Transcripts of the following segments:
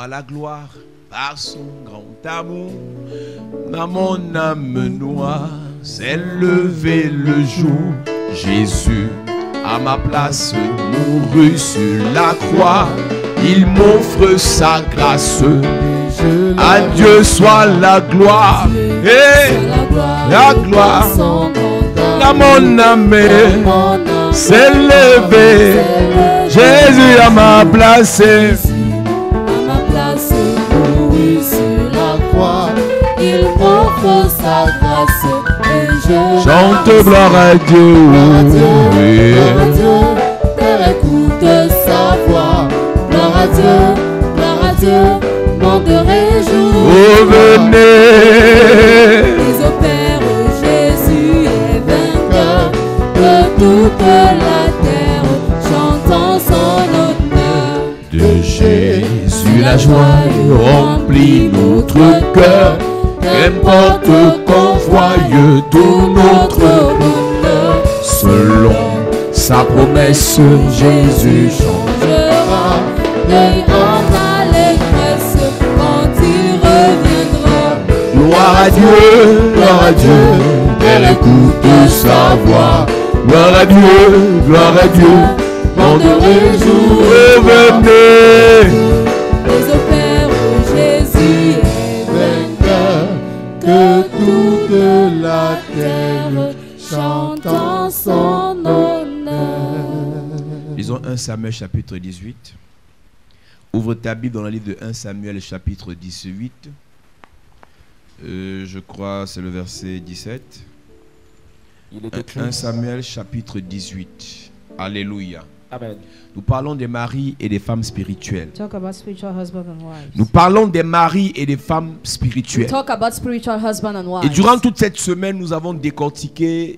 soit la gloire par son grand amour. Dans mon âme noire s'est levé le jour. Jésus à ma place mourut sur la croix. Il m'offre sa grâce. À Dieu soit la gloire. Et la gloire dans mon âme s'est levé. Jésus à ma place. Il m'offre sa grâce et je chante gloire à Dieu. Gloire à Dieu, gloire à Dieu, Père écoute sa voix. Gloire à Dieu, monde de réjouir. Oh venez. Les opères, Jésus est vainqueur, que toute la terre chantant son honneur. De Jésus la joie remplit notre cœur. Qu'importe qu'on voie tout notre bonheur. Selon sa promesse, Jésus changera deuil en allégresse quand il reviendra. Gloire à Dieu, elle écoute sa voix. Gloire à Dieu, monde de réjouir. Revenez. Les opères, Jésus est vainqueur, que toute la terre chantant son honneur. Lisons 1 Samuel chapitre 18. Ouvre ta Bible dans le livre de 1 Samuel chapitre 18. Je crois c'est le verset 17. 1 Samuel chapitre 18. Alléluia. Amen. Nous parlons des maris et des femmes spirituelles. Talk about spiritual husband and wives. Nous parlons des maris et des femmes spirituelles. Talk about spiritual husband and wives. Et durant toute cette semaine, nous avons décortiqué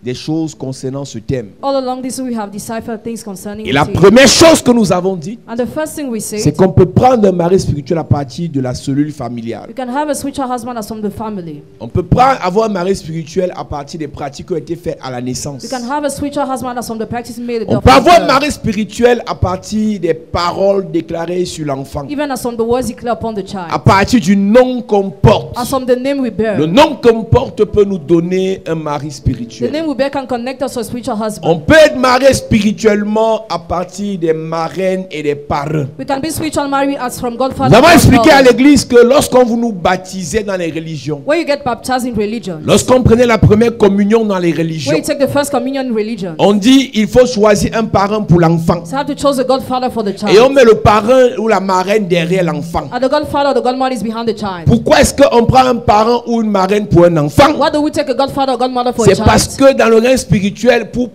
des choses concernant ce thème. All along this we have deciphered things concerning Et la it. première chose que nous avons dit, And the first thing we say, c'est qu'on peut prendre un mari spirituel à partir de la cellule familiale. you can have a spiritual husband as from the family. On peut avoir un mari spirituel à partir des pratiques qui ont été faites à la naissance. You can have a spiritual husband as from the practice made at On the peut avoir un birth. mari spirituel à partir des paroles déclarées sur l'enfant. Even as from the words declared upon the À child. partir du nom qu'on porte. As from the name we bear. Le nom qu'on porte peut nous donner un mari The spirituel. name we bear can connect us to a spiritual husband. On peut être marié spirituellement à partir des marraines et des parrains. We can be spiritual married as from Godfather. Nous avons and expliqué à Godmother. l'église que lorsqu'on vous nous baptisez dans les religions, When you get baptized in religion, lorsqu'on prenait la première communion dans les religions, when you take the first communion in religion, on dit il faut choisir un parrain pour l'enfant. so you have to choose the Godfather for the Et on child. met le parrain ou la marraine derrière l'enfant. And the Godfather or the Godmother is behind the child. Pourquoi est-ce qu'on prend un parent ou une marraine pour un enfant? Why do we take a Godfather or Godmother for a C'est parce child? que dans le règne spirituel, pour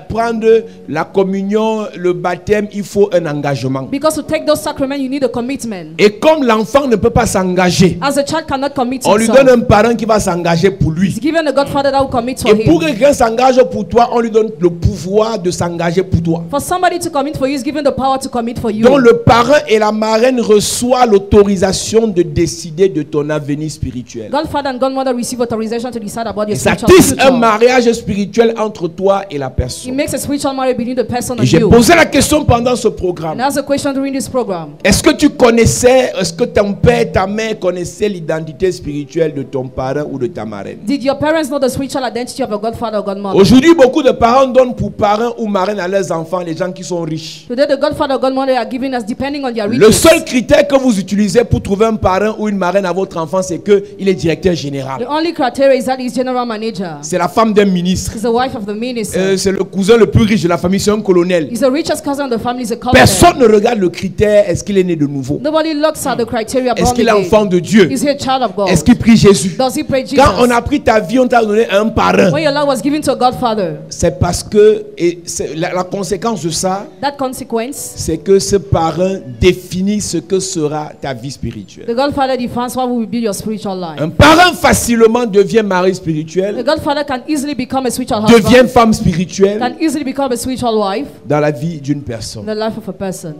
prendre la communion, le baptême, il faut un engagement. Because to take those sacraments, you need a commitment. Et comme l'enfant ne peut pas s'engager, As a child cannot commit on lui donne himself, un parent qui va s'engager pour lui. he's given a Godfather that will commit for Et pour que him. quelqu'un s'engage pour toi, on lui donne le pouvoir de s'engager pour toi. For somebody to commit for you, is given the power to commit for you. Donc le parrain et la marraine reçoivent l'autorisation de décider de ton avenir spirituel. Godfather and Godmother receive authorization to decide about your Et ça spiritual tisse un future. mariage spirituel entre toi et la It personne. makes a spiritual marriage between the person Et and j'ai you. posé la question pendant ce And programme. that's a question during this program. Est-ce que tu connaissais, est-ce que ton père, ta mère connaissait l'identité spirituelle de ton parrain ou de ta marraine? Did your parents know the spiritual identity of a Godfather or Godmother? Aujourd'hui, beaucoup de parents donnent pour parrain ou marraine à leurs enfants les gens qui sont riches. Today, the Godfather or Godmother are given us depending on their Le riches. seul critère que vous utilisez pour trouver un parrain ou une marraine à votre enfant, c'est qu'il est directeur The général. only criteria is that he's general manager. C'est la femme d'un ministre. He's the wife of the minister. C'est le cousin le plus riche de la famille, c'est un colonel. He's the richest cousin of the family. He's a colonel. Personne ne regarde le critère, est-ce qu'il est né de nouveau? Nobody looks at the criteria. Est-ce born qu'il est again. enfant de Dieu? Is he a child of God? Est-ce qu'il prie Jésus? Does he pray Jesus? Quand on a pris ta vie, on t'a donné un parrain. When your life was given to a Godfather, C'est parce que, et c'est la conséquence de ça, that consequence, c'est que ce parrain définit ce que sera ta vie spirituelle. the Godfather defines what will be your spiritual life. Un parrain facilement devient mari The spirituel, Godfather can easily become a spiritual devient husband, femme spirituelle can easily become a spiritual wife dans la vie d'une in personne. the life of a person.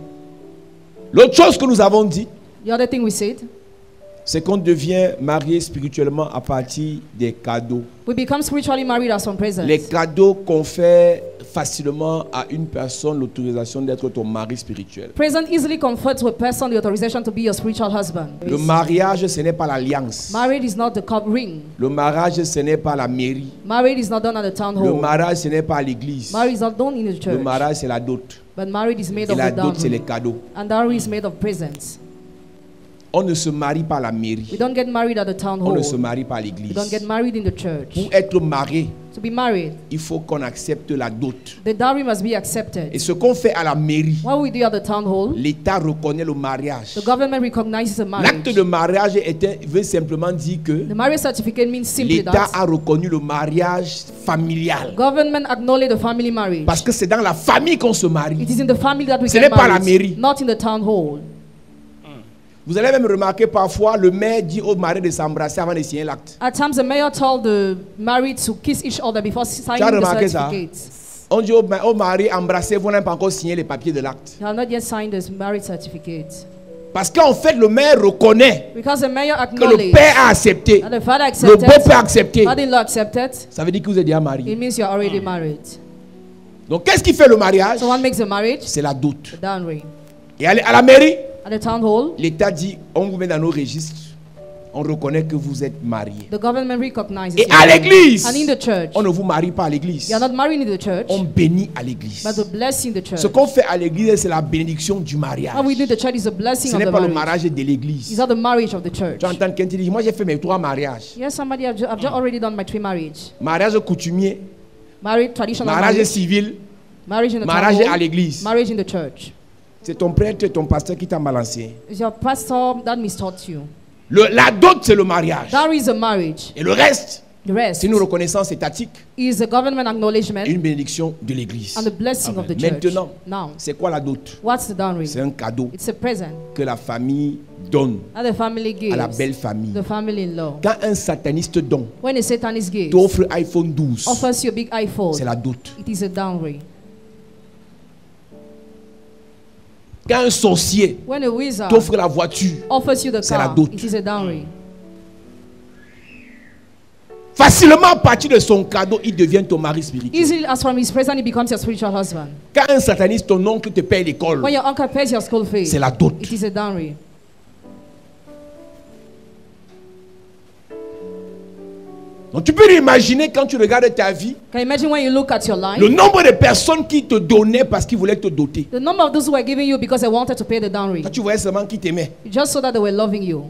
L'autre chose que nous avons dit, The other thing we said, c'est qu'on devient marié spirituellement à partir des cadeaux. we become spiritually married as from present. Les cadeaux qu'on fait facilement à une personne l'autorisation d'être ton mari spirituel. Present easily confers to a person the authorization to be your spiritual husband. Le mariage, ce n'est pas l'alliance. Marriage is not the cup ring. Le mariage, ce n'est pas la mairie. Marriage is not done at the town Le hall. mariage, ce n'est pas l'église. Marriage is not done in the Le church. mariage, c'est la dot. But marriage is made Et of la the dot, c'est les dowry. cadeaux. And dowry is made of presents. On ne se marie pas à la mairie. We don't get married at the town On hall. ne se marie pas à We l'église. don't get married in the church. Pour être marié, To be married, il faut qu'on accepte la dot. the dowry must be Et accepted. ce qu'on fait à la mairie, What we do at the town hall, l'État reconnaît le mariage. the government recognizes a L'acte marriage. de mariage veut simplement dire que The marriage certificate means simply l'État that a reconnu le mariage familial. government acknowledge the family marriage. Parce que c'est dans la famille qu'on se marie. It is in the family that we Ce get n'est pas la married, mairie. not in the town hall. Vous allez même remarquer parfois le maire dit au mari de s'embrasser avant de signer l'acte. At times, the mayor told the married to kiss each other before signing the remarqué ça? certificate. On dit au mari, embrassez, vous n'avez pas encore signé les papiers de l'acte. He has not yet signed the marriage certificate. Parce qu'en fait, le maire reconnaît Because the mayor que le acknowledged père a accepté, that the father le accepted, beau-père a accepté. father-in-law accepted, Ça veut dire que vous êtes déjà it marié. means you're already married. Donc, qu'est-ce qui fait le mariage? So what makes a marriage? C'est la dot. The dowry. Et à la mairie, At the town hall, l'État dit, on vous met dans nos registres, on reconnaît que vous êtes marié. the government recognizes Et you. à l'église, And in the church, on ne vous marie pas à l'église. you're not married in the church, On bénit à l'église. but the blessing the church. Ce qu'on fait à l'église, c'est la bénédiction du mariage. What we do in the church is a blessing Ce of n'est the pas le marriage. mariage de l'église. It's not the marriage of the church. Tu entends quelqu'un te dire, moi j'ai fait mes 3 mariages. Yes, somebody, I've just already done my 3 marriages. Mariage coutumier, Married, traditional mariage marriage, civil, marriage in the mariage town à hall, l'église. marriage in the church. C'est ton prêtre et ton pasteur qui t'a balancé. It's your pastor that mistaught you. La dot, c'est le mariage. That is a marriage. Et le reste, The rest c'est une reconnaissance étatique is a government acknowledgement et une bénédiction de l'église. and the blessing of the church. Maintenant, Now, c'est quoi la dot? what's the dowry? C'est un cadeau It's a present que la famille donne that the family gives à la belle famille. the family-in-law. Quand un sataniste donne, When a satanist gives, t'offre iPhone 12, offers you a big iPhone, c'est la dot. it is a dowry. Quand un sorcier When a wizard t'offre la voiture, offers you the c'est la car, dot. it is a dowry. facilement à partir de son cadeau, il devient ton mari spirituel. Easily as from his present, he becomes your spiritual husband. Quand un sataniste, ton oncle te paye l'école, When your uncle pays your school fees, c'est la dot. it is a dowry. Donc tu peux l'imaginer quand tu regardes ta vie, Can you imagine when you look at your life? le nombre de personnes qui te donnaient parce qu'ils voulaient te doter. The number of those who were giving you because they wanted to pay the dowry. Quand tu voyais seulement qui t'aimait. Just so that they were loving you.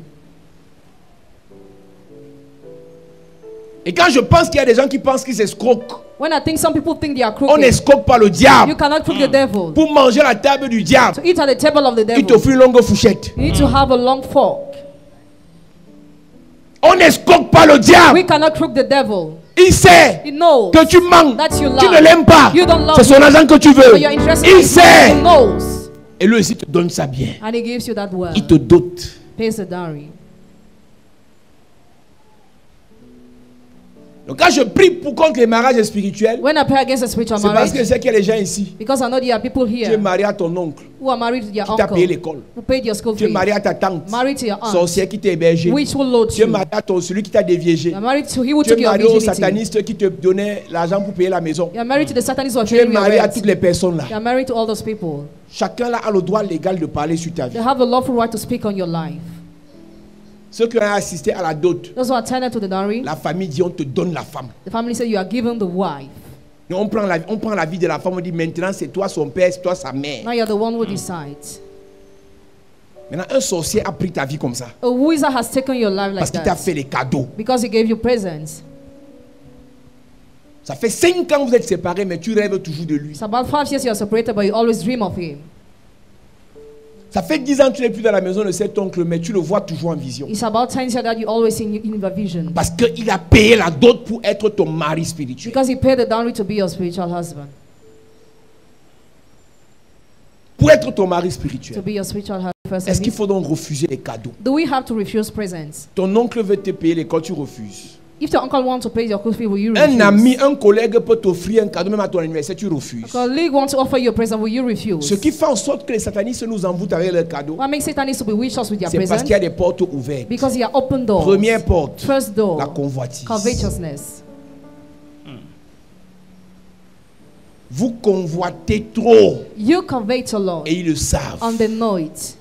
Et quand je pense qu'il y a des gens qui pensent qu'ils escroquent, When I think some people think they are on crooked, n'escroque pas le you diable. cannot crook the devil. Pour manger à la table du diable, To eat at the table of the il devil, t'offre une longue fourchette. you need to have a long fork. On n'escroque pas le diable. We cannot crook the devil. Il sait He knows que tu manques, that you tu ne lie. l'aimes pas. You don't love C'est son argent que tu veux. but you're interested Il in it. He sait. knows. Et lui aussi te donne ça bien. And he gives you that well. Il te dote. Pays the dowry. Donc quand je prie pour contre les mariages spirituels, When I pray against a spiritual c'est parce marriage, que je sais qu'il y a des gens ici. because I know there are people Tu es here marié à ton oncle who are married to their qui t'a payé uncle, l'école. who paid your school Tu es fees, marié à ta tante, married to your aunt, sorcière qui t'a hébergé. which will load Tu es you. marié à celui qui t'a déviégé. You're married to he who Tu es took your marié au virginity. sataniste qui te donnait l'argent pour payer la maison. You're married to the Satanists who are Tu es paying your marié à rent. toutes les personnes là. You're married to all those people. Chacun là a le droit légal de parler sur ta vie. They have the lawful right to speak on your life. Ceux qui ont assisté à la dot, Those who are attended to the dowry, la famille dit on te donne la femme. the family said you are given the wife. Et on prend la vie de la femme, on dit maintenant c'est toi son père, c'est toi sa mère. Now you're the one who decides. Maintenant un sorcier a pris ta vie comme ça. A wizard has taken your life Parce like qu'il t'a that fait les cadeaux. because he gave you presents. Ça fait 5 ans que vous êtes séparés, mais tu rêves toujours de lui. It's about 5 years you are separated, but you always dream of him. Ça fait 10 ans que tu n'es plus dans la maison de cet oncle, mais tu le vois toujours en vision. It's about 10 years that you always see in your vision. Parce qu'il a payé la dot pour être ton mari spirituel. Because he paid the dowry to be your spiritual husband. Pour être ton mari To spirituel. be your spiritual husband. Est-ce qu'il faut donc refuser les cadeaux? Do we have to refuse presents? Ton oncle veut te payer l'école, tu refuses. If your uncle wants to pay your school fee, will you Un refuse? ami, un collègue peut t'offrir un cadeau même à ton anniversaire, tu refuses. A colleague wants to offer you a present, will you refuse? Ce qui fait en sorte que les satanistes nous envoûtent avec leurs cadeaux, What makes Satanists to bewitch us with their c'est parce presents? qu'il y a des portes ouvertes. Because he are open doors. Première porte, First door, la convoitise. covetousness. Vous convoitez trop. You covet a lot. Et ils le savent. And they know it.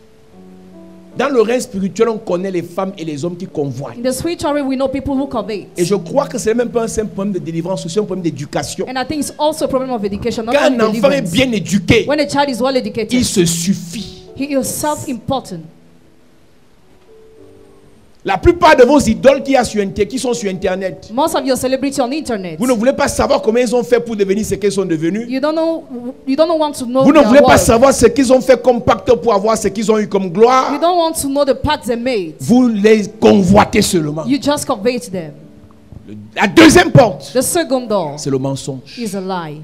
Dans le règne spirituel, on connaît les femmes et les hommes qui convoitent. In the spiritual realm, we know people who covet. Et je crois que ce n'est même pas un simple problème de délivrance, c'est un problème d'éducation. And I think it's also a problem of education. Not Quand only un enfant est deliverance. bien éduqué, When a child is well educated, il se suffit. he is self-important. La plupart de vos idoles qui sont sur Internet, Most of your celebrities on the internet, vous ne voulez pas savoir comment ils ont fait pour devenir ce qu'ils sont devenus. you don't want to know Vous ne their voulez pas work. savoir ce qu'ils ont fait comme pacte pour avoir ce qu'ils ont eu comme You gloire. don't want to know the pact they made. Vous les convoitez seulement. You just covet them. La deuxième porte, The second door c'est le mensonge. is a lie.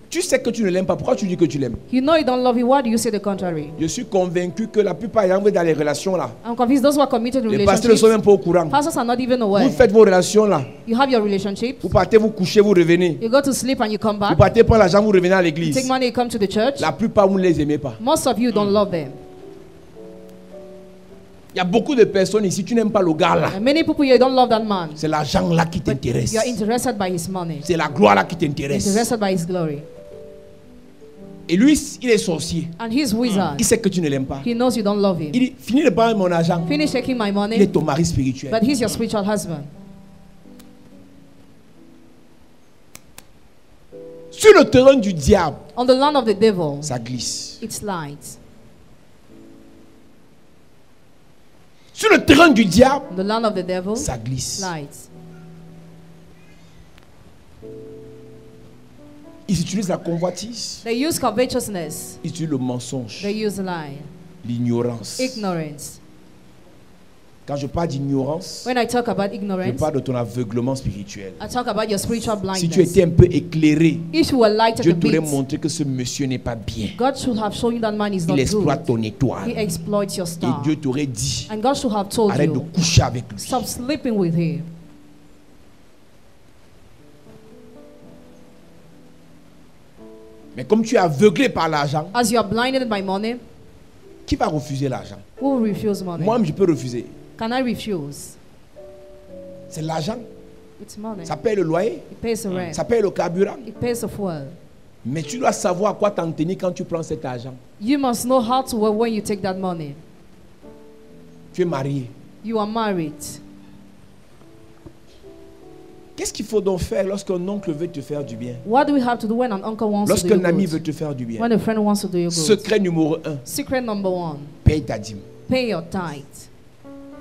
Tu sais que tu ne l'aimes pas. Pourquoi tu dis que tu l'aimes? You know you don't love it. Why do you say the contrary? Je suis convaincu que la plupart des gens dans les relations là, I'm convinced those who are committed in les pasteurs ne sont relationships, même pas au courant. pastors are not even aware. Vous faites vos relations là. You have your relationship. Vous partez, vous couchez, vous revenez. You go to sleep and you come Vous back. partez prendre l'argent, vous revenez à You l'église. take money, you come to the church. La plupart, vous ne les aimez pas. Most of you don't love them. Il y a beaucoup de personnes ici, tu n'aimes pas le gars là. And many people here don't love that man. C'est l'argent là qui t'intéresse. You are interested by his money. C'est la gloire là qui t'intéresse. Interested by his glory. Et lui, il est sorcier. And he's wizard. Il sait que tu ne l'aimes pas. He knows you don't love him. Il dit, finis de prendre mon argent. Finish taking my Il est money, ton mari spirituel. but he's your spiritual husband. Sur le terrain du diable, On the land of the devil, ça glisse. it's light. Sur le terrain du diable, On the land of the devil, ça glisse. light. Ils utilisent la convoitise. They use covetousness. Ils utilisent le mensonge, They use lie. l'ignorance. Ignorance. Quand je parle d'ignorance, When I talk about je ignorance, parle de ton aveuglement spirituel. I talk about your spiritual Si tu blindness. étais un peu éclairé, If you were lighted Dieu a t'aurait bit, montré que ce monsieur n'est pas bien. God should have shown you that man is Il not exploite good. ton He étoile. exploits your Et star. Dieu t'aurait dit, And God should have told arrête de you, coucher avec lui. stop sleeping with him. Mais comme tu es aveuglé par l'argent, As you are blinded by money, qui va refuser l'argent? who will refuse money? Moi-même, je peux refuser. Can I refuse? C'est l'argent. It's money. Ça paye le loyer, It pays the rent. ça paye le carburant. It pays the fuel. Mais tu dois savoir à quoi t'en tenir quand tu prends cet argent. You must know how to work when you take that money. Tu es marié. You are married. Qu'est-ce qu'il faut donc faire lorsqu'un oncle veut te faire du bien? What do we have to do when an uncle wants to do Lorsqu'un you ami good? veut te faire du bien? When a friend wants to do you good? Secret numéro 1, Secret number 1, paye ta dîme. pay your tithe.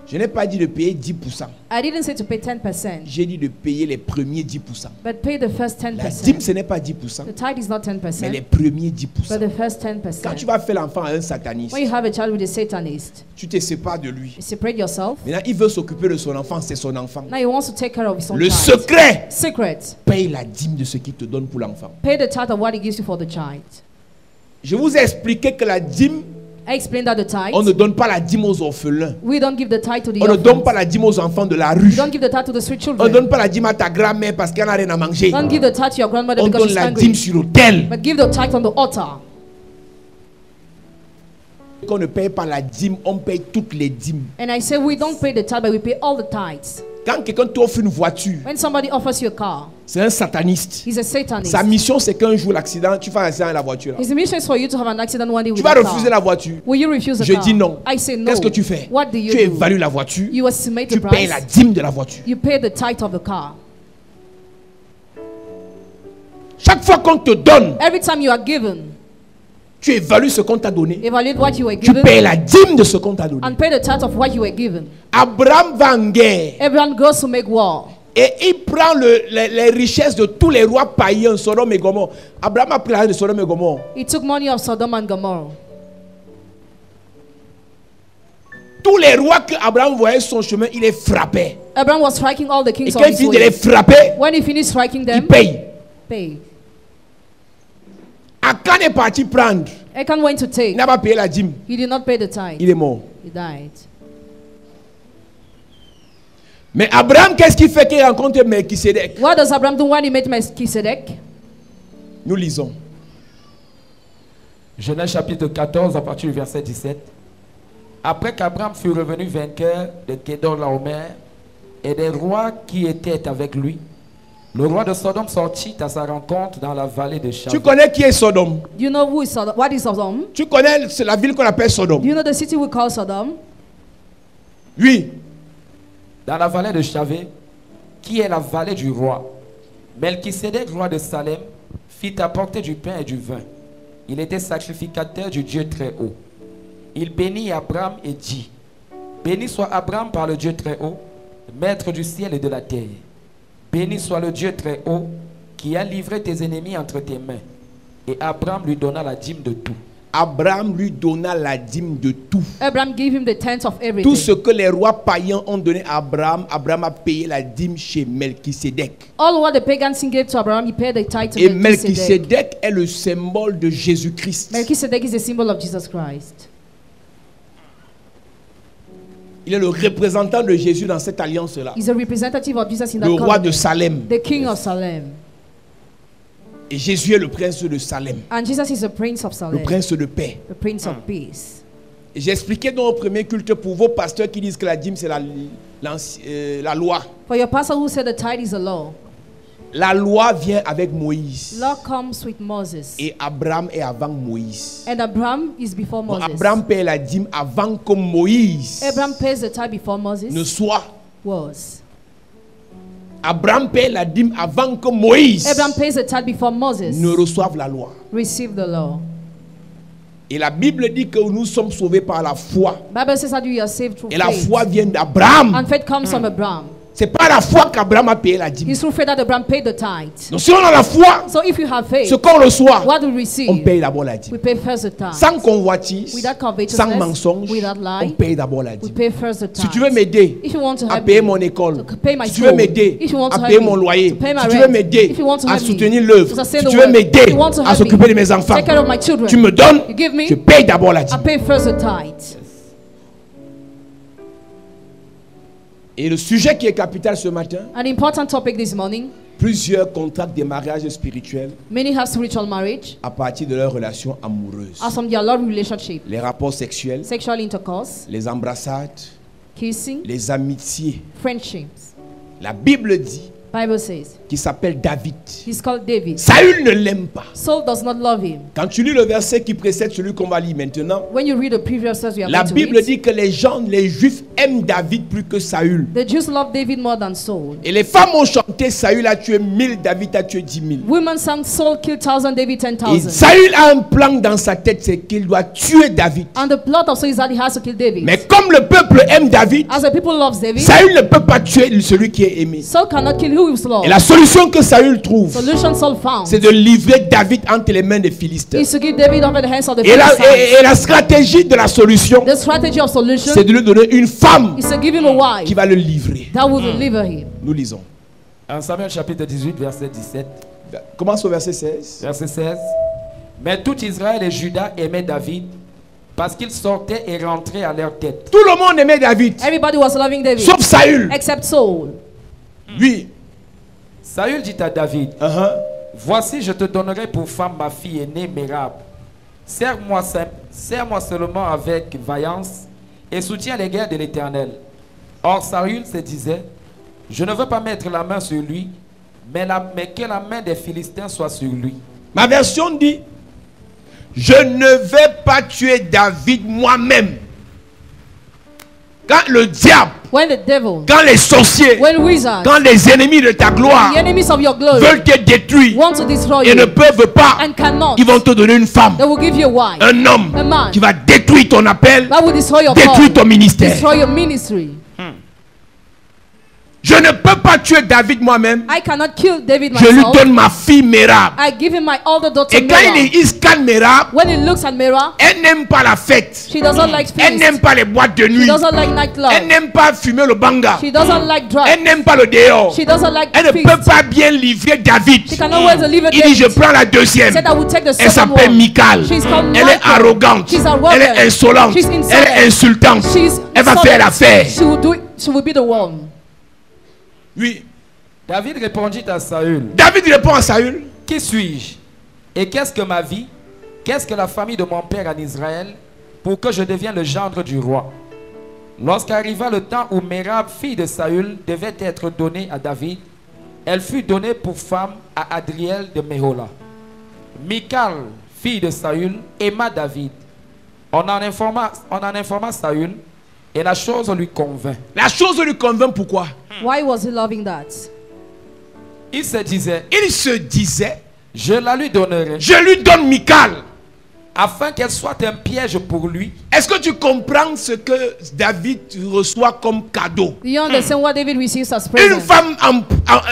Je n'ai pas dit de payer 10%. I didn't say to pay 10%, J'ai dit de payer les premiers 10%. but pay the first La dîme, 10%. ce n'est pas 10%, The tithe is not mais les 10%, premiers but 10%. the first Quand tu 10%. vas faire l'enfant à un sataniste, When you have a child with a satanist, tu te sépares de lui. you separate yourself. Maintenant, il veut s'occuper de son enfant, c'est son enfant. Now he wants to take care of his own Le child. secret, Secret, paye la dîme de ce qu'il te donne pour l'enfant. pay the tithe of what he gives you for the child. Je vous ai expliqué que la dîme, I explained that the on ne tithe, donne pas la dîme aux orphelins. we don't give the tithe to the On ne donne pas orphans. la dîme aux enfants de la rue. We don't give the tithe to the street On ne children. donne pas la dîme à ta grand-mère parce qu'elle n'a rien à manger. Don't give the tithe to your grandmother On because donne she's la dîme hungry. sur l'autel. But give the tithe on the altar. Quand on ne paye pas la dîme, on paye toutes les dîmes. And I say we don't pay the tithe, but we pay all the tithes. Quand quelqu'un t'offre une voiture, When somebody offers you a car, c'est un sataniste. he's a satanist. Sa mission, c'est qu'un jour, l'accident, tu fasses un accident à la voiture. Là. His mission is for you to have an accident one day Tu with vas a refuser car. la voiture. Will you refuse the Je car? dis non. I say no. Qu'est-ce que tu fais? What do you Tu do? évalues la voiture. You estimate the Tu payes la price. dîme de la voiture. You pay the tithe of the car. Chaque fois qu'on te donne, Every time you are given, tu évalues ce qu'on t'a donné. evaluate what you were Tu given payes la dîme de ce qu'on t'a donné. and pay the tithe of what you were given. Abraham va en guerre Everyone goes to make war. et il prend les richesses de tous les rois païens, Sodome et Gomorrhe. Abraham a pris l'argent de Sodome et Gomorrhe. He took money of Sodom and Gomorrah. Tous les rois que Abraham voyait son chemin, il les frappait. Abraham was striking all the Et kings quand of il his finit de les way. frapper, When he finished striking il them, paye. pay. Akan est parti prendre. Achan went to Il take. n'a pas payé la dîme. He did not pay the tithe. Il est mort. He died. Mais Abraham, qu'est-ce qu'il fait qu'il rencontre Melchisedec? What does Abraham do when he met Melchizedek? Nous lisons. Genèse chapitre 14 à partir du verset 17. Après qu'Abraham fut revenu vainqueur de Kedorlaomer et des rois qui étaient avec lui, Le roi de Sodome sortit à sa rencontre dans la vallée de Chavé. Tu connais qui est Sodome? Do you know who is Sodom? What is Sodom? Tu connais, c'est la ville qu'on appelle Sodome. Do you know the city we call Sodom? Oui. Dans la vallée de Chavé, qui est la vallée du roi, Melchisédek, roi de Salem, fit apporter du pain et du vin. Il était sacrificateur du Dieu très haut. Il bénit Abraham et dit: béni soit Abraham par le Dieu très haut, maître du ciel et de la terre. Béni soit le Dieu très haut, qui a livré tes ennemis entre tes mains. Et Abraham lui donna la dîme de tout. Abraham lui donna la dîme de tout. Abraham gave him the tenth of everything. Tout ce que les rois païens ont donné à Abraham, Abraham a payé la dîme chez Melchisédek. All what the pagans gave to Abraham, he paid the tithe to Et Melchizedek. Melchisédek est le symbole de Jésus-Christ. Melchizedek is the symbol of Jesus Christ. Il est le représentant de Jésus dans cette alliance-là. He's a representative of Jesus in that Le roi de covenant. Salem. The king of Salem. Et Jésus est le prince de Salem. And Jesus is the prince of Le Salem. prince de paix. The prince of peace. Et j'ai expliqué dans le premier culte pour vos pasteurs qui disent que la dîme c'est la loi. For your pastor who said the tithe is a law, La loi vient avec Moïse. law comes with Moses. Et Abraham est avant Moïse. And Abraham is before Donc, Moses. Abraham paie la dîme avant que Moïse Abraham pays the tithe before ne Moses soit. was. Abraham paie la dîme avant que Moïse Abraham pays the tithe before Moses ne reçoive la loi. received the law. Et la Bible dit que nous sommes sauvés par la foi. Bible says that you are saved through Et la faith. foi vient d'Abraham. And faith comes from Abraham. C'est pas la foi qu'Abraham a payé la dîme. It's through faith that Abraham paid the tithe. Donc si on a la foi, So if you have faith, ce qu'on reçoit, what we on receive, paye d'abord la dîme. we pay first the tithe. Sans convoitise, Without covetousness, sans mensonge, without on lie, paye d'abord la we dîme. pay first the tithe. Si tu veux m'aider If you want to à help payer me mon école, to pay my si tu veux school, m'aider if you want to à help payer me mon loyer, to pay my si tu veux rent, m'aider if you want to à help me soutenir to l'œuvre, sustain si the tu veux work, m'aider if you want to à help s'occuper me de mes enfants, take care of my children, tu me donnes, you give me, je paye d'abord la I dîme. pay first the tithe. Et le sujet qui est capital ce matin, An important topic this morning. plusieurs contractent des mariages spirituels Many have spiritual marriage à partir de leurs relations amoureuses. as from their love relationship, Les rapports sexuels, sexual intercourse, les embrassades, kissing, les amitiés. friendships. La Bible dit Bible says qu'il s'appelle David. he's called David. Saül ne l'aime pas. Saul does not love him. Quand tu lis le verset qui précède celui qu'on va lire maintenant, When you read the previous verse we are la going to Bible read, dit que les Juifs aiment David plus que Saül. the Jews love David more than Saul. Et les femmes ont chanté Saül a tué 1000, David a tué 10 000. Women sang Saul killed 1,000, David Et 10,000. Saül a un plan dans sa tête, c'est qu'il doit tuer David. And the plot of Saul is that he has to kill David. Mais comme le peuple aime David, As the people loves David, Saül ne peut pas tuer celui qui est aimé. Saul cannot kill who is loved. Et la solution que Saül trouve, Solution Saul found c'est de livrer David entre les mains des Philistins. is to give David over the hands of the Et Philistines. la stratégie de la solution, The strategy of solution c'est de lui donner une femme is to give him a wife qui va le livrer. that will deliver him. Nous lisons. 1 Samuel chapitre 18, verset 17. Commence au verset 16. Verset 16. Mais tout Israël et Juda aimaient David parce qu'il sortait et rentrait à leur tête. Tout le monde aimait David, Everybody was loving David sauf Saül. except Saul. Lui, Saül dit à David: uh-huh. voici, je te donnerai pour femme ma fille aînée Mérab. Serre-moi seulement avec vaillance et soutiens les guerres de l'Éternel. Or Saül se disait: je ne veux pas mettre la main sur lui, mais que la main des Philistins soit sur lui. Ma version dit, je ne vais pas tuer David moi-même. Quand le diable, When the devil, quand les sorciers, when wizards, quand les ennemis de ta gloire the enemies of your glory veulent te détruire want to destroy et ne you peuvent pas, and cannot, ils vont te donner une femme, they will give you a wife un homme a man qui va détruire ton appel, that will destroy your détruire call, ton ministère. destroy your ministry. Je ne peux pas tuer David moi-même. I cannot kill David Je lui myself. donne ma fille Mérab. I give him my older daughter Et quand Mera. il scanne Mérab, When he looks at Mera, elle n'aime pas la fête. she doesn't like Elle feast. n'aime pas les boîtes de She nuit. doesn't like Elle nightclub. n'aime pas fumer le banga. She doesn't like Elle drugs. n'aime pas le dehors. She doesn't like Elle ne feast. peut pas bien livrer David. She cannot wait to leave it Il dit, je David. prends la deuxième. Said I will take the Elle second s'appelle one. Michal. She's called Elle est Michal. arrogante. She's arrogant. Elle est insolente. She's insolent. Elle est insultante. She's Elle va faire l'affaire. She will do it. She will be the one. Oui. David répondit à Saül: David répond à Saül. qui suis-je? Et qu'est-ce que ma vie? Qu'est-ce que la famille de mon père en Israël pour que je devienne le gendre du roi? Lorsqu'arriva le temps où Mérab, fille de Saül, devait être donnée à David, Elle fut donnée pour femme à Adriel de Méhola. Michal, fille de Saül, aima David. On en informa Saül et la chose lui convint. La chose lui convainc pourquoi? Why was he loving that? Il se disait, je la lui donnerai. je lui donne Michal, afin qu'elle soit un piège pour lui. Est-ce que tu comprends ce que David reçoit comme cadeau? Do you understand what David receives as present?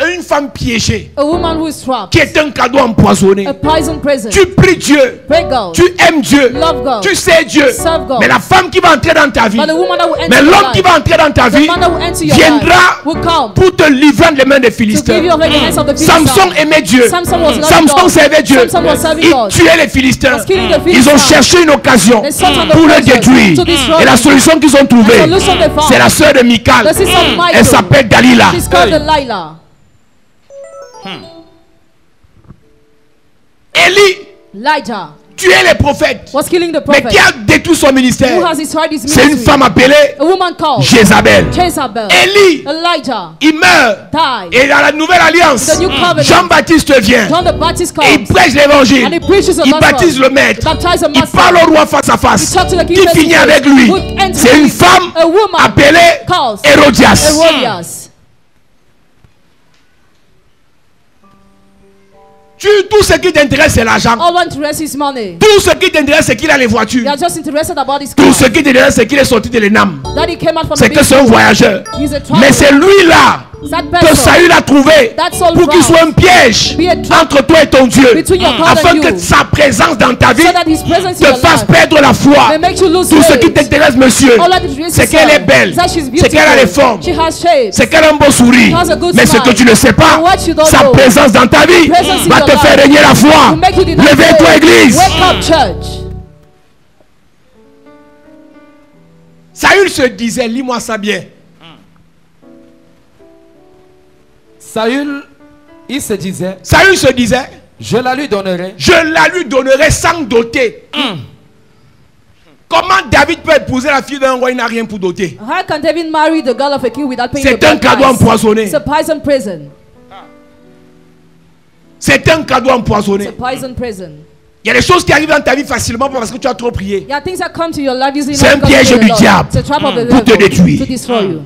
Une femme piégée, A woman who is trapped. qui est un cadeau empoisonné. A poison present. Tu pries Dieu, Pray God. tu aimes Dieu, Love God. tu sais Dieu, Serve God. mais la femme qui va entrer dans ta vie, But the woman that will enter mais your l'homme qui life, va entrer dans ta the vie man that will enter your viendra life will come pour te livrer entre les mains des to give Philistins. you over the hands of the Philistines. Samson aimait Dieu. Samson was loving Samson God. servait Dieu. Samson was serving Il God. tuait les Philistins. Was killing the Ils ont Philistines. cherché une occasion They sought an pour le occasion détruire. to destroy Et la him. solution qu'ils ont trouvée, The solution they found. c'est la sœur de Michal. The sister of Michael. Elle s'appelle Dalila. She's called Delilah. Élie Elijah tuait les prophètes, was killing the mais prophet. qui a détruit son Who ministère? has destroyed his C'est une ministry? femme appelée A woman called Jézabel. Jezebel. Élie, Elijah il meurt. died. Et dans la nouvelle alliance, The new covenant. Jean-Baptiste vient. John the Baptist Et il comes prêche l'évangile. and he preaches the Il gospel. baptise le maître. Baptize the Il master. parle au roi face à face. He talked to the king Qui face to finit face. avec lui? Who enters C'est une with femme a woman appelée called Hérodias. Herodias. Tout ce qui t'intéresse, c'est l'argent. All one interests is money. Tout ce qui t'intéresse, c'est qu'il a les voitures. You are just interested about his Tout car. ce qui t'intéresse, c'est qu'il est sorti de l'ENAM. That he came out from C'est the que c'est un big voyageur. He's a Mais traveler. c'est lui-là That que person Saül a trouvé That soul pour qu'il found. soit un piège Be a trap entre toi et ton Dieu, between your God afin and que you. sa présence dans ta vie so that his presence in te your fasse life perdre la foi. may make you lose Tout ce qui weight. t'intéresse, monsieur, All that interests c'est qu'elle est her belle, is that she's c'est qu'elle a les beautiful. formes, She has shapes. c'est qu'elle a un beau sourire. She has a good Mais ce smile. que tu ne sais pas, But what you don't sa know, présence dans ta vie presence in va your te life faire régner la foi. will make you deny Levez-toi, faith. église. Wake up, church. Saül se disait, lis-moi ça bien. Saül, il se disait, Saül se disait, je la lui donnerai. je la lui donnerai sans doter. Comment David peut épouser la fille d'un roi, il n'a rien pour doter? How can David marry the girl of a king without paying C'est the un bride cadeau price? empoisonné. It's a poison prison. C'est un cadeau It's empoisonné. a poison prison. Il y a des choses qui arrivent dans ta vie facilement parce que tu as trop prié. There are things that come to your life usually C'est not un because piège of the du Lord. diable It's a trap of the pour te devil détruire. to destroy you.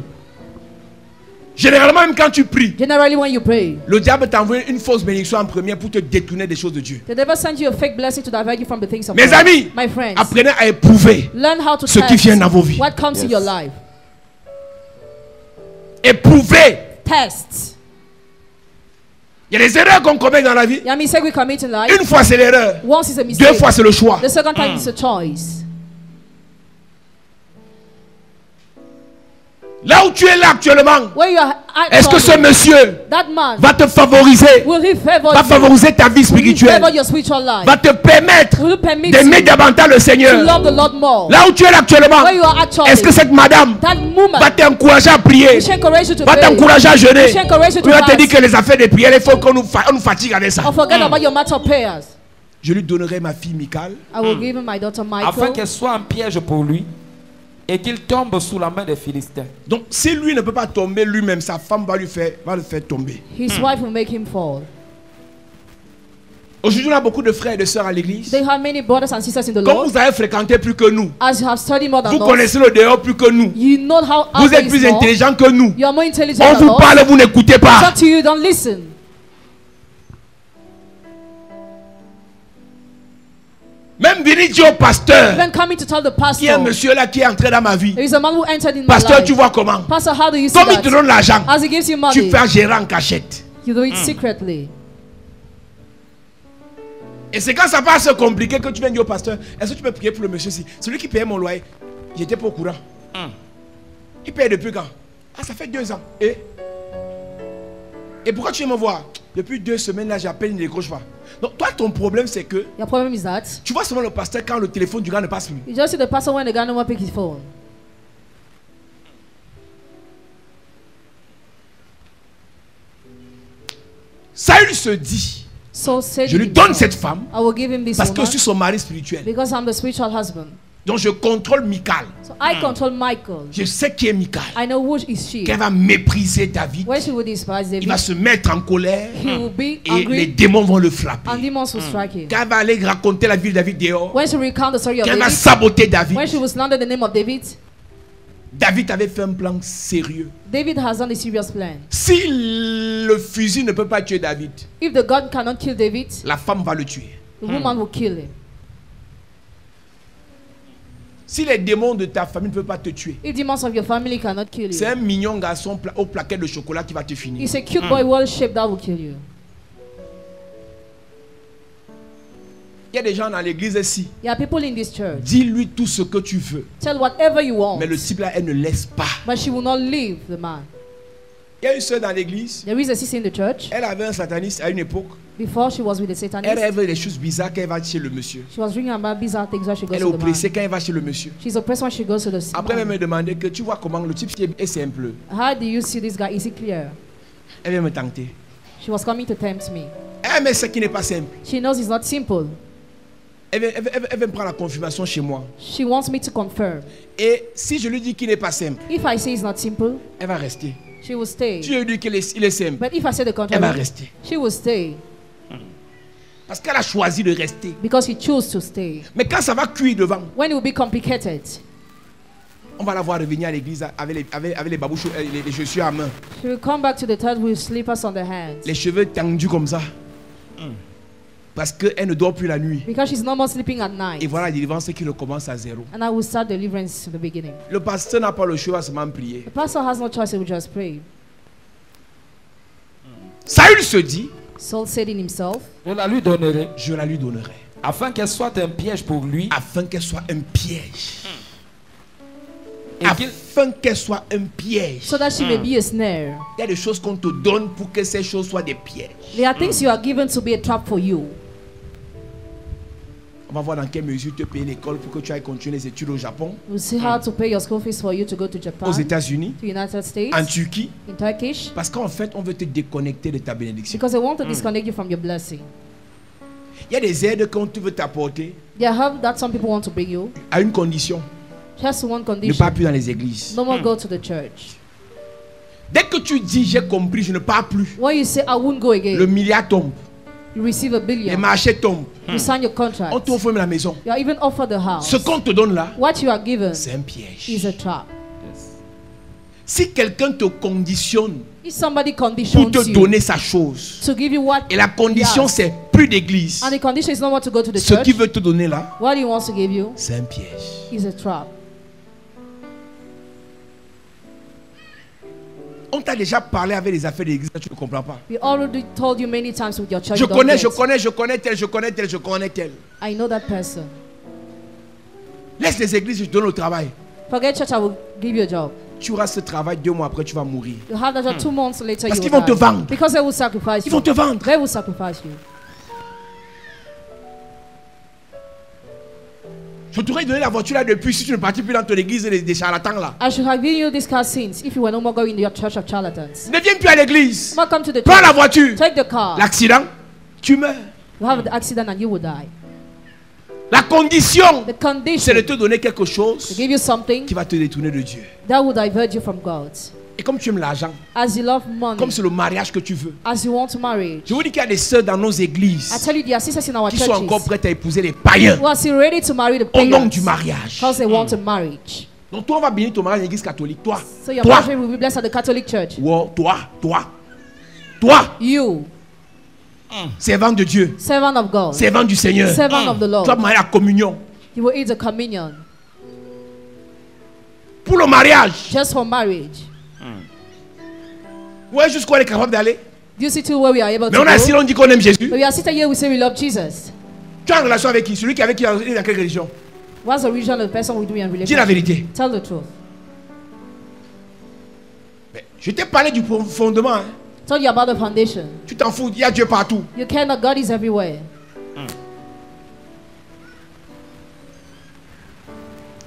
Généralement, même quand tu pries, Generally, when you pray, le diable t'envoie une fausse bénédiction en première pour te détourner des choses de Dieu. the devil sends you a fake blessing to divert you from the things of Mes God. amis, My friends, apprenez à éprouver learn how to ce qui test vient dans vos vies. what comes in your life. Éprouvez. Test. Il y a des erreurs qu'on commet dans la vie. Il y a mistake we commit in life. Une fois, c'est l'erreur. Once is a Deux mistake. fois, c'est le choix. The second time is a choice. Là où tu es là actuellement, Where you are est-ce que ce monsieur that man va te favoriser, will he favor va you? favoriser ta vie Will he spirituelle, favor your spiritual life? va te permettre Will he permit d'aimer you davantage le to Seigneur? love the Lord more? Là où tu es là actuellement, Where you are actually, est-ce que cette madame that woman va t'encourager à prier, will she encourage you to va pray? t'encourager à jeûner? Will she encourage you Ou to va te dire fast? que les affaires de prière, il faut qu'on nous fatigue avec ça. Or forget about your matter of prayers. Je lui donnerai ma fille Michal, I will give him my daughter Afin Michael, qu'elle soit un piège pour lui et qu'il tombe sous la main des Philistins. donc si lui ne peut pas tomber lui-même, sa femme va le faire tomber. his wife will make him fall. Aujourd'hui, on a beaucoup de frères et de sœurs à l'église. They have many brothers and sisters in the Comme Lord. vous avez fréquenté plus que nous, As you have studied more than vous us, connaissez le dehors plus que nous, you know how vous out êtes plus is more. intelligent que nous. You are more intelligent On than vous us. parle, vous n'écoutez pas. Talk to you, don't listen. Même venir dire au pasteur, Even coming to tell the il y a un pastor, monsieur là qui est entré dans ma vie. there is a man who entered in my Pasteur, life. tu vois comment? Pastor, how do you see Comme il te that? donne l'argent, As he gives you tu money, fais gérer en cachette. you do it secretly. Et c'est quand ça va se compliquer que tu viens dire au pasteur, est-ce que tu peux prier pour le monsieur ici? Celui qui payait mon loyer, j'étais pas au courant. Il paye depuis quand? Ah, ça fait 2 ans. Et pourquoi tu viens me voir? Depuis 2 semaines là, j'appelle, il ne décroche pas. Donc toi, ton problème c'est que Your problem is that tu vois seulement le pasteur quand le téléphone du gars ne passe plus. you just see the pastor when the guy no one pick his phone. Saül se dit, So say je lui donne cette femme I will give him this parce que je woman suis son mari spirituel. because I'm the spiritual husband. Donc je contrôle Michal. So I control Michael. Je sais qui est Michal. I know who is she. Qu'elle va mépriser David. When she will despise Il David, va se mettre en colère. he will be Et les angry démons vont le frapper. and demons will strike him. Quand elle va aller raconter la vie de David dehors. When she recount the story of Quand elle va David, saboter David. when she will slander the name of David, David avait fait un plan sérieux. David has done a serious plan. Si le fusil ne peut pas tuer David, If the gun cannot kill David, la femme va le tuer. the woman will kill him. Si les démons de ta famille ne peuvent pas te tuer, If demons of your family cannot kill c'est you, un mignon garçon au plaquet de chocolat qui va te finir. it's a cute boy well shaped that will kill you. Il y a des gens dans l'église ici. There are people in this church. Dis-lui tout ce que tu veux. Tell whatever you want, Mais le type là, elle ne laisse pas. but she will not leave the man. Il y a une soeur dans l'église. There is a sister in the church. Elle avait un sataniste à une époque. Before she was with the Elle Satanists, rêvait des choses bizarres quand elle va chez le monsieur. she was bringing about bizarre things when she goes Elle est to the oppressée man. quand elle va chez le monsieur. She's oppressed when she goes to the Après, elle man. me demandait que tu vois comment le type est simple. How do you see this guy? Is he clear? Elle vient me tenter. She was coming to tempt me. Elle met ce qui n'est pas simple. She knows it's not simple. Elle vient me prendre la confirmation chez moi. She wants me to confirm. Et si je lui dis qu'il n'est pas simple, If I say it's not simple, elle va rester. she will stay. Si je lui dis qu'il est simple, But if I say the elle va contrary, rester. she will stay Parce qu'elle a choisi de rester. because she chose to stay. Mais quand ça va cuire devant, When it will be complicated, on va la voir revenir à l'église avec les babouches, les chaussures à main. she will come back to the church with slippers on the hands Les cheveux tendus comme ça. Parce qu'elle ne dort plus la nuit. because she's no more sleeping at Et night. voilà la délivrance qui recommence à zéro. And I will start deliverance in the beginning. Le pasteur n'a pas le choix à seulement prier. The pastor has no choice, he will just pray. Saül se dit, Saul said in himself, Je la lui donnerai, je la lui donnerai. afin qu'elle soit un piège pour lui, Afin qu'elle soit un piège. et qu'il Afin qu'elle soit un piège. so that she may be a snare. Il y a des choses qu'on te donne pour que ces choses soient des pièges. There are things you are given to be a trap for you. On va voir dans quelle mesure tu payes l'école pour que tu ailles continuer les études au Japon, We'll see how to pay your school fees for you to go to Japan, aux États-Unis, to United States, en Turquie. in Turkish, Parce qu'en fait, on veut te déconnecter de ta bénédiction. because they want to disconnect you from your blessing. Il y a des aides qu'on te veut t'apporter There are help that some people want to bring you. à une condition, Just one ne condition. pars plus dans les églises. No more go to the church. Dès que tu dis j'ai compris, je ne pars plus, When you say, I won't go le again, milliard tombe, you receive a les billion. marchés tombent, You sign your on contract. t'offre même la maison. You are even offered the house. Ce qu'on te donne là, What you are given c'est un is piège. a trap. Si quelqu'un te conditionne If somebody pour conditions te you donner sa chose, to give you what, et la condition Yes. c'est plus d'église, and the condition is not what to go to the ce church, qu'il veut te donner là, what he wants to give you c'est un piège. is a trap. On t'a déjà parlé avec les affaires de l'église, tu ne comprends pas. We already told you many times with your church. Je you don't connais get. tel. I know that person. Laisse les églises, je te donne au travail. Forget church, I will give you a job. Tu auras ce travail 2 mois après, tu vas mourir. You have that job 2 months later. Parce you qu'ils will vont te die. vendre. Because they will sacrifice Ils you. vont te vendre. They will sacrifice you. Je t'aurais donné la voiture là depuis si tu ne partis plus dans ton église des charlatans là. I should have given you this car since if you were no more going to your church of charlatans. Ne viens plus à l'église. Come come to the Prends la church. voiture. Take the car. L'accident, tu meurs. You have an accident and you will die. La condition, The c'est condition de te donner quelque to chose give you something qui va te détourner de Dieu. that will divert you from God. Et comme tu aimes l'argent, As you love money, comme c'est le mariage que tu veux, as you want marriage. je vous dis qu'il y a des sœurs dans nos I églises tell you, there are sisters in our qui sont encore churches prêtes à épouser les païens who are still ready to marry the au nom pagans du mariage. because they want a marriage. Donc toi, on va bénir ton mariage à l'église catholique. Toi, So your toi, marriage will be blessed at the Catholic Church. wow, toi, You, servant de Dieu, servant of God, servant du Seigneur, servant of the tu vas Lord, marier la communion. you will eat the communion Pour le mariage, just for marriage. ouais, jusqu'où on est capable d'aller. Do you see to where we are able Mais to on a assis, go? on dit qu'on aime Jésus. But we are sitting here, we say we love Jesus. Tu as une relation avec qui? Celui qui avec qui il est dans quelle religion? What's the religion of the person we do in Dis la relationship? vérité. Tell the truth. Mais je t'ai parlé du fondement. Hein. Told you about the foundation. Tu t'en fous, il y a Dieu partout. You cannot, God is everywhere.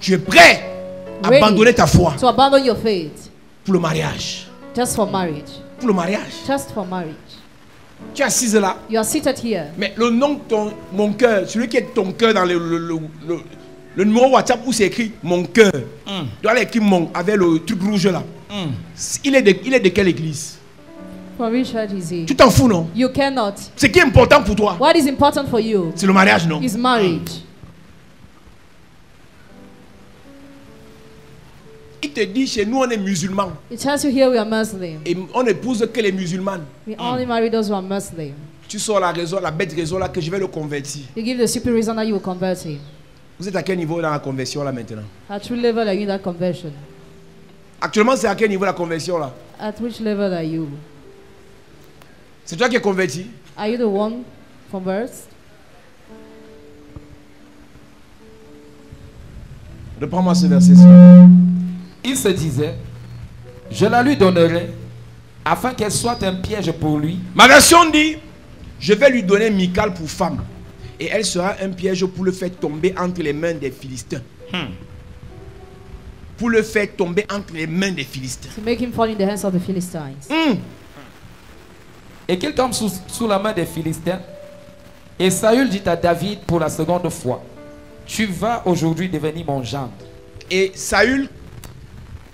Tu es prêt à Ready abandonner ta foi to abandon your faith pour le mariage. just for marriage. Pour le mariage. Just for marriage. Tu es assise là. You are seated here. Mais le nom de mon cœur, celui qui est ton cœur dans Le numéro WhatsApp où c'est écrit mon cœur. Tu dois écrire mon avec le truc rouge là. Il est de quelle église? From which church is he? Tu t'en fous, non? You cannot. Ce qui est important pour toi, What is important for you c'est le mariage, non? is marriage. Il te dit chez nous on est musulmans. It tells you here we are Muslim. Et on n'épouse que les musulmanes. We only marry those who are Muslim. Tu sors la raison, la bête raison là que je vais le convertir. You give the stupid reason that you will convert him. Vous êtes à quel niveau dans la conversion là maintenant? At which level are you in that conversion? Actuellement c'est à quel niveau la conversion là? At which level are you? C'est toi qui es converti? Are you the one converted? Reprends-moi ce verset. Il se disait, je la lui donnerai afin qu'elle soit un piège pour lui. Ma version dit, je vais lui donner Michal pour femme. Et elle sera un piège pour le faire tomber entre les mains des Philistins. Pour le faire tomber entre les mains des Philistins. To make him fall in the hands of the Philistines. Et qu'il tombe sous la main des Philistins. Et Saül dit à David pour la seconde fois, tu vas aujourd'hui devenir mon gendre. Et Saül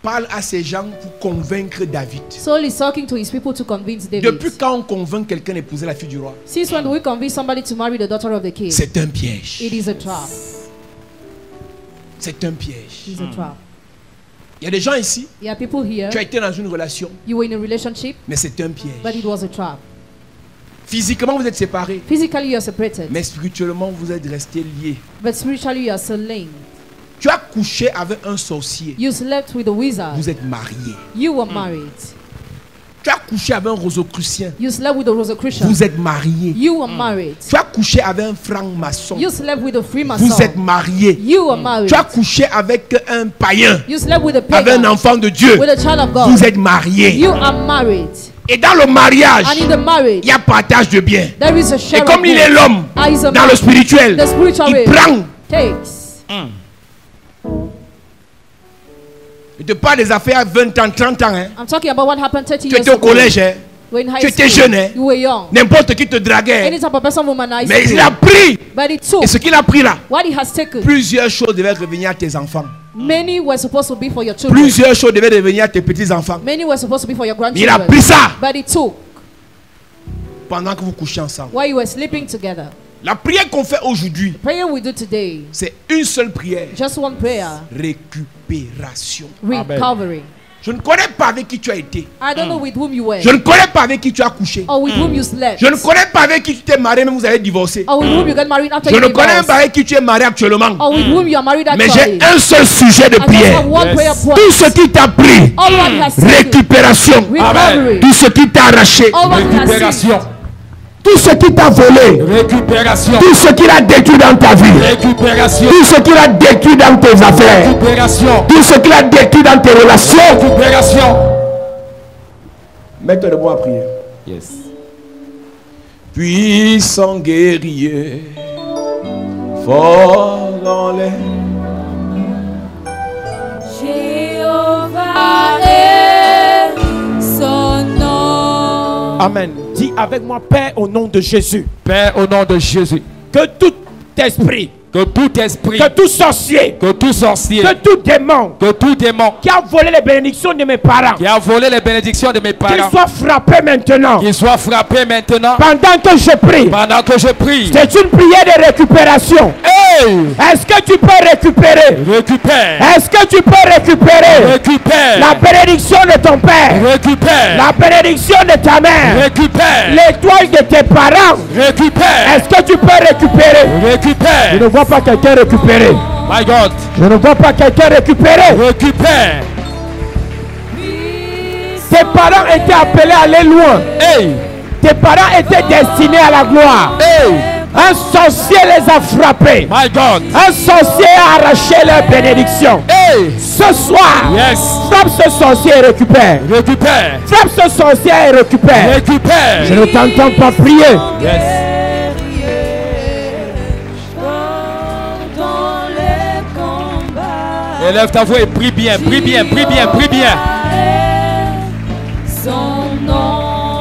parle à ces gens pour convaincre David. Saul is talking to his people to convince David. Depuis quand on convainc quelqu'un d'épouser la fille du roi? Since when do we convince somebody to marry the daughter of the king? C'est un piège. It is a trap. C'est un piège. It is a trap. Il y a des gens ici, There are people here. tu as été dans une relation, You were in a relationship, mais c'est un but piège. it was a trap. Physiquement, vous êtes séparés, Physically, you are separated, mais spirituellement, vous êtes restés liés. but spiritually, you are still linked. Tu as couché avec un sorcier, You slept with a wizard. vous êtes mariés. You were married. Tu as couché avec un rosicrucien, You slept with a Rosicrucian. vous êtes mariés. You were married. Tu as couché avec un franc-maçon, You slept with a Freemason. vous êtes mariés. You were married. Tu as couché avec un païen, You slept with a avec un pagan. enfant de Dieu, With a child of God. vous êtes mariés. You are married. Et dans le mariage, And in the marriage, il y a partage de biens. there is a Et share comme of il est goods. l'homme, And he's a dans man. le spirituel, The spiritual il way prend. takes. Il te parle des affaires à 20 ans, 30 ans. Hein. I'm talking about what happened 30 Tu years étais au ago. collège. Hein. When in high Tu étais school, jeune. Hein. you were young. N'importe qui te draguait. Any type of person womanized Mais il you. a pris. But it took Et ce qu'il a pris là, what he has taken. plusieurs choses devaient revenir à tes enfants. Many were supposed to be for your children. Plusieurs choses devaient revenir à tes petits-enfants. Many were supposed to be for your Mais il a grandchildren. pris ça But it took pendant que vous couchez ensemble. while you were sleeping together. La prière qu'on fait aujourd'hui, Prayer we do today, c'est une seule prière. just one prayer, Récupération. recovery. Je ne connais pas avec qui tu as été. I don't know with whom you were, Je ne connais pas avec qui tu as couché. or with whom you slept, Je ne connais pas avec qui tu t'es marié, mais vous avez divorcé. or with whom you got married after Je you ne connais divorced, pas avec qui tu es marié actuellement. or with whom you are married Mais actually. j'ai un seul sujet de I just prière. have one prayer point. Tout ce qui t'a pris, All what he has taken, récupération. recovery. Tout ce qui t'a arraché, All what he has Récupération. seized, tout ce qui t'a volé, Récupération. tout ce qu'il a détruit dans ta vie, Récupération. tout ce qu'il a détruit dans tes affaires, Récupération. tout ce qu'il a détruit dans tes relations. Récupération. Mets-toi debout à prier. Yes. Puissant guerrier, fort dans les... Jéhovah est son nom. Amen. Dis avec moi, Père, au nom de Jésus, Père, au nom de Jésus, que tout esprit, que tout esprit, que tout sorcier, que tout sorcier, que tout démon que tout démon qui a volé les bénédictions de mes parents, qui a volé les bénédictions de mes qu'il parents, soit frappé maintenant. qu'il soit frappé maintenant Pendant que je prie, pendant que je prie. c'est une prière de récupération. Hey! Est-ce que tu peux récupérer? Récupère. Est-ce que tu peux récupérer Récupère. la bénédiction de ton père, Récupère. la bénédiction de ta mère, Récupère. l'étoile de tes parents? Récupère. Est-ce que tu peux récupérer? Je ne Récupère. vois pas quelqu'un récupérer. My God. Je ne vois pas quelqu'un récupérer. Récupère. Tes parents étaient appelés à aller loin. Hey! Tes parents étaient destinés à la gloire. Hey! Un sorcier les a frappés. My God. Un sorcier a arraché leur bénédiction. Hey! Ce soir, Yes. frappe ce sorcier et récupère. Récupère. Frappe ce sorcier et récupère. Récupère. Je ne t'entends pas prier. Yes. Élève ta voix et prie bien, prie bien, prie bien, prie bien.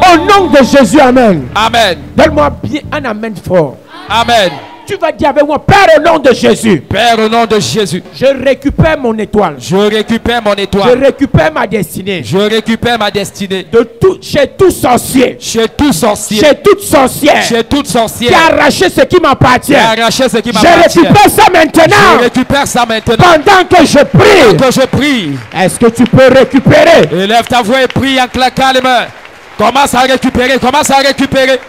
Au nom de Jésus, amen. Amen. Donne-moi bien un amen fort. Amen. tu vas dire avec moi, Père, au nom de Jésus, Père, au nom de Jésus, je récupère mon étoile. je récupère mon Je étoile. récupère ma destinée. Je récupère ma destinée. Chez tout sorcier. Chez tout sorcier. Chez toute sorcière. Chez toute Qui sorcière. a arraché ce qui m'appartient. Qui a arraché ce qui Je m'appartient. récupère ça Je maintenant. récupère ça maintenant. Pendant que je prie. Que je prie. Est-ce que tu peux récupérer? Élève ta voix et prie en claquant les mains. Commence à récupérer. Commence à récupérer.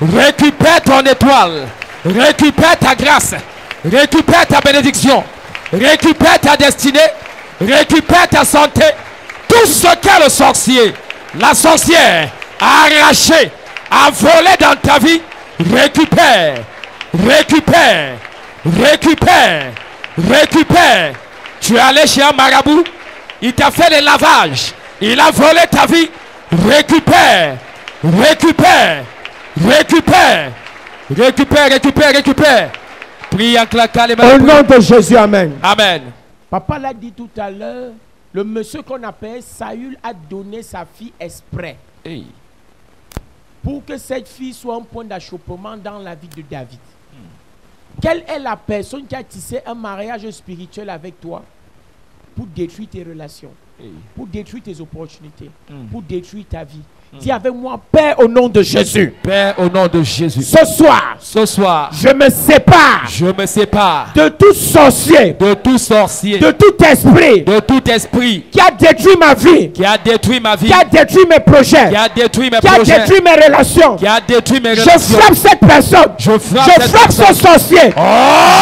Récupère ton étoile. Récupère ta grâce. Récupère ta bénédiction. Récupère ta destinée. Récupère ta santé. Tout ce que le sorcier, la sorcière a arraché, a volé dans ta vie, récupère. Récupère. Récupère. Récupère. Tu es allé chez un marabout. Il t'a fait le lavage. Il a volé ta vie. Récupère. Récupère. Récupère. Récupère, récupère, récupère. Prie en claquant les mains. Au nom de Jésus, amen. Amen. Papa l'a dit tout à l'heure, le monsieur qu'on appelle Saül a donné sa fille exprès Hey. pour que cette fille soit un point d'achoppement dans la vie de David. Quelle est la personne qui a tissé un mariage spirituel avec toi pour détruire tes relations, pour détruire tes opportunités, pour détruire ta vie? Dis avec moi, Père, au nom de Jésus. Père, au nom de Jésus. Ce soir, Je me sépare je me sépare de tout sorcier, de tout sorcier, de tout esprit de tout esprit qui a détruit ma vie, qui a détruit ma vie, qui a détruit mes projets, qui a détruit mes qui a projets, détruit mes relations. qui a détruit mes Je relations. frappe cette personne. Je frappe cette ce sorcier. Oh!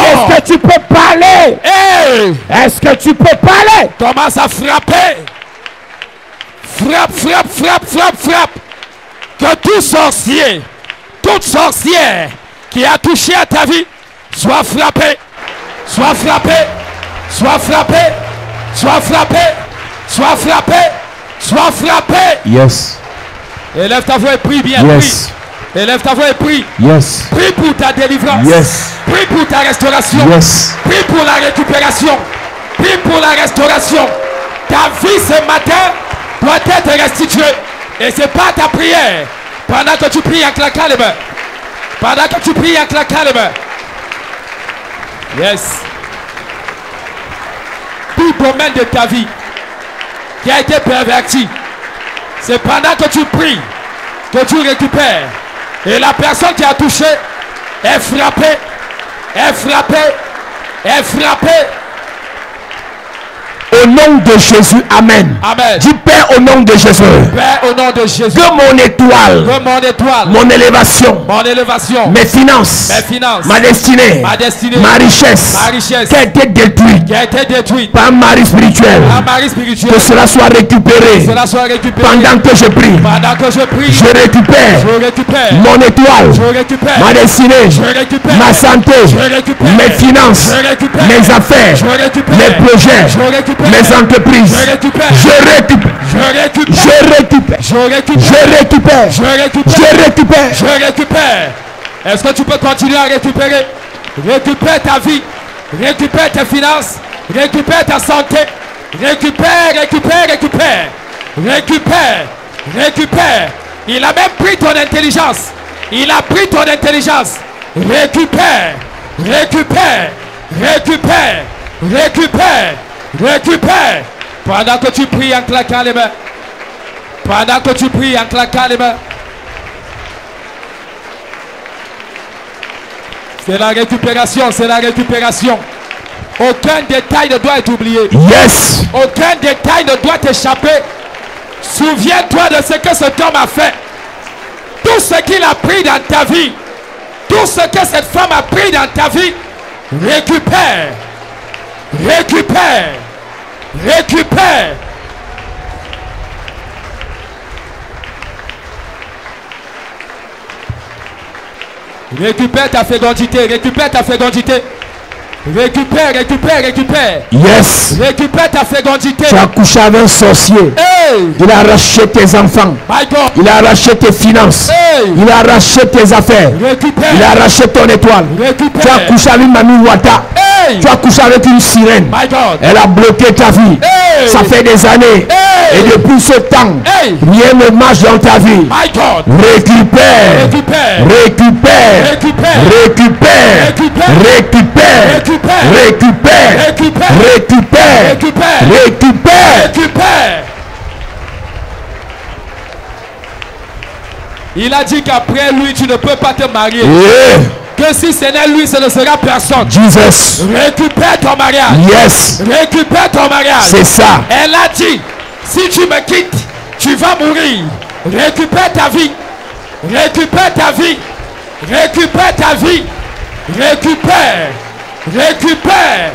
Est-ce que tu peux parler? Hey! Est-ce que tu peux parler? Commence à frapper. Frappe, frappe, frappe, frappe, frappe. Que tout sorcier, toute sorcière qui a touché à ta vie soit frappé, soit frappé, soit frappé, soit frappé, soit frappé, soit frappé. Yes. Élève ta voix et prie bien. Yes. Prie. Élève ta voix et prie. Yes. Prie pour ta délivrance. Yes. Prie pour ta restauration. Yes. Prie pour la récupération. Prie pour la restauration. Ta vie ce matin doit être restituée. Et c'est pas ta prière. Pendant que tu pries en claquant les mains. Pendant que tu pries en claquant les mains. Yes. Tout domaine de ta vie qui a été perverti. C'est pendant que tu pries que tu récupères. Et la personne qui a touché est frappée. Est frappée. Est frappée. Au nom de Jésus, amen. Amen. Dis Père au nom de Jésus. Père, au nom de Jésus. Que mon étoile, Que mon étoile, mon élévation, mon élévation, mes finances, ma destinée, ma destinée, ma richesse, ma richesse, qui a été détruite qui a été détruite par un mari spirituel, par un mari spirituel, que cela soit récupéré. que cela soit récupéré. Pendant que je prie, Pendant que je prie, je récupère je récupère mon étoile, je récupère ma destinée, je récupère ma santé, je récupère mes finances, je récupère mes affaires, je récupère mes projets, je récupère mes entreprises. je récupère Je récupère. je récupère Je récupère. je récupère Je récupère. je récupère Je récupère. je récupère. Est-ce que tu peux continuer à récupérer? Récupère ta vie, récupère tes finances, récupère ta santé, récupère, récupère, récupère, récupère, récupère. Il a même pris ton intelligence. Il a pris ton intelligence. Récupère, récupère, récupère, récupère, récupère. Pendant que tu pries en claquant les mains. Pendant que tu pries en claquant les mains. C'est la récupération, c'est la récupération. Aucun détail ne doit être oublié. Yes. Aucun détail ne doit t'échapper. Souviens-toi de ce que cet homme a fait. Tout ce qu'il a pris dans ta vie. Tout ce que cette femme a pris dans ta vie. Récupère. Récupère. Récupère. Récupère ta fécondité. Récupère ta fécondité. Récupère, récupère, récupère. Yes. Récupère ta fécondité. Tu as couché avec un sorcier. Hey! Il a arraché tes enfants. My God. Il a arraché tes finances. Hey! Il a arraché tes affaires. Récupère. Il a arraché ton étoile. Récupère. Tu as couché avec Mamie Wata. Hey! Hey. Tu as couché avec une sirène. My God. Elle a bloqué ta vie. Hey. Ça fait des années. Hey. Et depuis ce temps, Hey. rien ne marche dans ta vie. My God. Récupère. Récupère. Récupère. Récupère. Récupère. Récupère. Récupère. Récupère. Récupère. Récupère. Récupère. Récupère. Récupère. Récupère. Il a dit qu'après lui, tu ne peux pas te marier. Yeah. Que si ce n'est lui, ce ne sera personne. Jesus. Récupère ton mariage. Yes. Récupère ton mariage. C'est ça. Elle a dit, si tu me quittes, tu vas mourir. Récupère ta vie. Récupère ta vie. Récupère ta vie. Récupère. Récupère.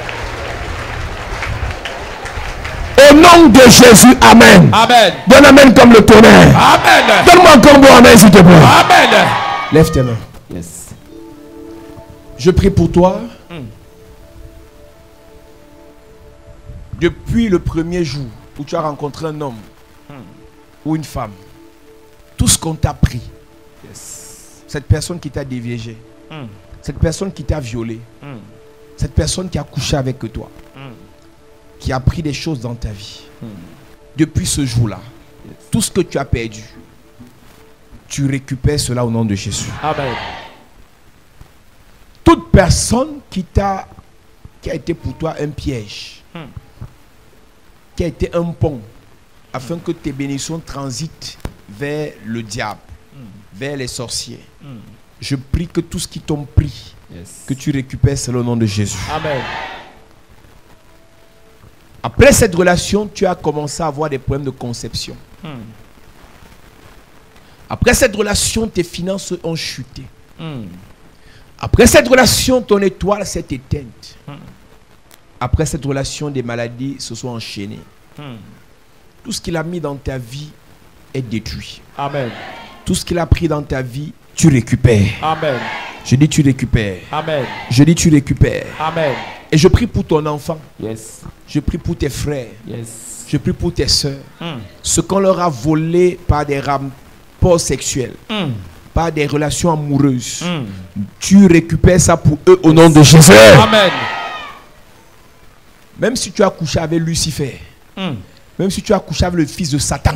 Au nom de Jésus, amen. Amen. Donne amen comme le tonnerre. Amen. Donne-moi encore un bon amen s'il te plaît. Amen. Lève tes mains. Yes. Je prie pour toi. Depuis le premier jour où tu as rencontré un homme ou une femme, tout ce qu'on t'a pris, cette personne qui t'a déviégé, cette personne qui t'a violé, cette personne qui a couché avec toi, qui a pris des choses dans ta vie, depuis ce jour-là, tout ce que tu as perdu, tu récupères cela au nom de Jésus. Amen. Toute personne qui a été pour toi un piège, qui a été un pont, afin que tes bénédictions transitent vers le diable, vers les sorciers. Je prie que tout ce qui t'ont pris, que tu récupères, c'est le nom de Jésus. Amen. Après cette relation, tu as commencé à avoir des problèmes de conception. Après cette relation, tes finances ont chuté. Après cette relation, ton étoile s'est éteinte. Après cette relation, des maladies se sont enchaînées. Tout ce qu'il a mis dans ta vie est détruit. Amen. Tout ce qu'il a pris dans ta vie, tu récupères. Amen. Je dis tu récupères. Amen. Je dis tu récupères. Amen. Et je prie pour ton enfant. Yes. Je prie pour tes frères. Yes. Je prie pour tes soeurs. Ce qu'on leur a volé par des rapports sexuels, par des relations amoureuses, tu récupères ça pour eux au nom de Jésus. Amen. Même si tu as couché avec Lucifer, même si tu as couché avec le fils de Satan,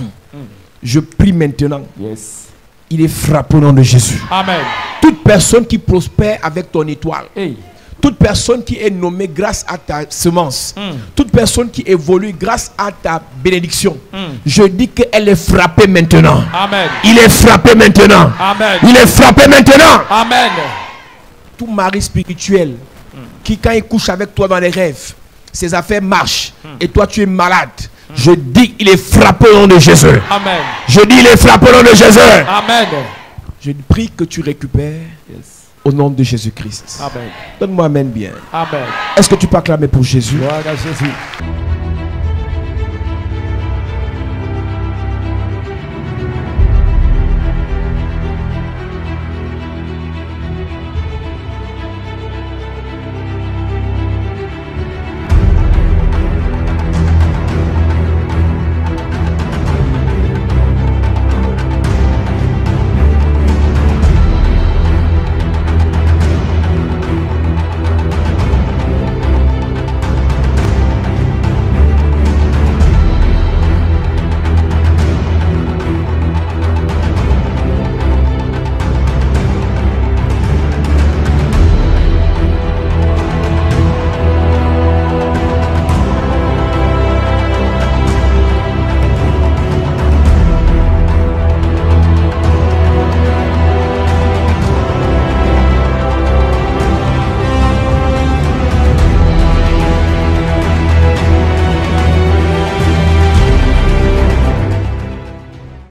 je prie maintenant. Yes. Il est frappé au nom de Jésus. Amen. Toute personne qui prospère avec ton étoile, Hey. toute personne qui est nommée grâce à ta semence, toute personne qui évolue grâce à ta bénédiction, je dis qu'elle est frappée maintenant. Amen. Il est frappé maintenant. Amen. Il est frappé maintenant. Amen. Tout mari spirituel qui, quand il couche avec toi dans les rêves, ses affaires marchent et toi tu es malade, je dis il est frappé au nom de Jésus. Amen. Je dis il est frappé au nom de Jésus. Amen. Je prie que tu récupères au nom de Jésus-Christ. Amen. Donne-moi amen bien. Amen. Est-ce que tu peux acclamer pour Jésus? Gloire à Jésus.